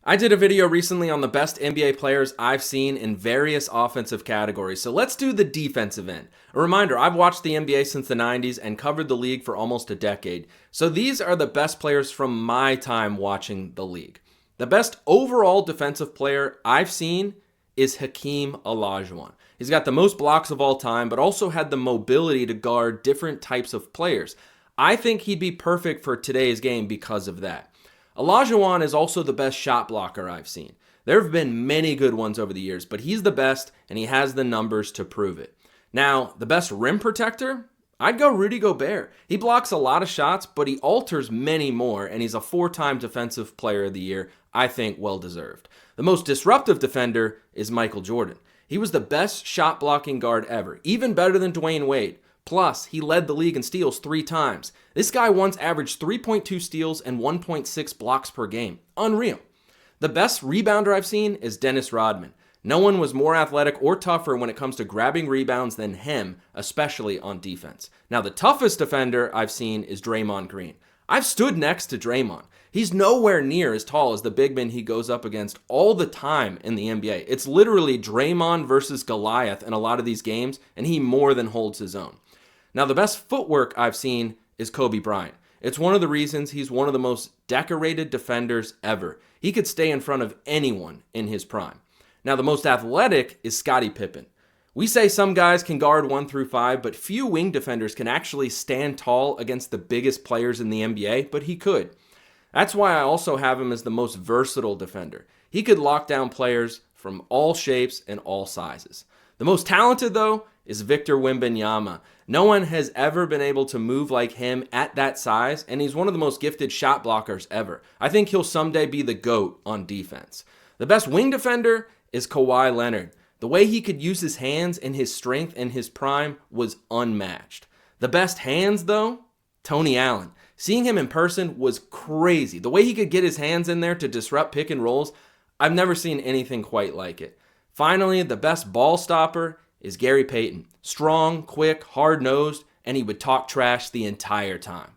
I did a video recently on the best NBA players I've seen in various offensive categories, so let's do the defensive end. A reminder, I've watched the NBA since the 90s and covered the league for almost a decade, so these are the best players from my time watching the league. The best overall defensive player I've seen is Hakeem Olajuwon. He's got the most blocks of all time, but also had the mobility to guard different types of players. I think he'd be perfect for today's game because of that. Olajuwon is also the best shot blocker I've seen. There have been many good ones over the years, but he's the best and he has the numbers to prove it. Now, the best rim protector? I'd go Rudy Gobert. He blocks a lot of shots, but he alters many more, and he's a 4-time Defensive Player of the Year, I think well deserved. The most disruptive defender is Michael Jordan. He was the best shot blocking guard ever, even better than Dwayne Wade. Plus, he led the league in steals 3 times. This guy once averaged 3.2 steals and 1.6 blocks per game. Unreal. The best rebounder I've seen is Dennis Rodman. No one was more athletic or tougher when it comes to grabbing rebounds than him, especially on defense. Now, the toughest defender I've seen is Draymond Green. I've stood next to Draymond. He's nowhere near as tall as the big men he goes up against all the time in the NBA. It's literally Draymond versus Goliath in a lot of these games, and he more than holds his own. Now, the best footwork I've seen is Kobe Bryant. It's one of the reasons he's one of the most decorated defenders ever. He could stay in front of anyone in his prime. Now, the most athletic is Scottie Pippen. We say some guys can guard 1 through 5, but few wing defenders can actually stand tall against the biggest players in the NBA, but he could. That's why I also have him as the most versatile defender. He could lock down players from all shapes and all sizes. The most talented, though, is Victor Wembanyama. No one has ever been able to move like him at that size, and he's one of the most gifted shot blockers ever. I think he'll someday be the GOAT on defense. The best wing defender is Kawhi Leonard. The way he could use his hands and his strength in his prime was unmatched. The best hands, though, Tony Allen. Seeing him in person was crazy. The way he could get his hands in there to disrupt pick and rolls, I've never seen anything quite like it. Finally, the best ball stopper is Gary Payton. Strong, quick, hard-nosed, and he would talk trash the entire time.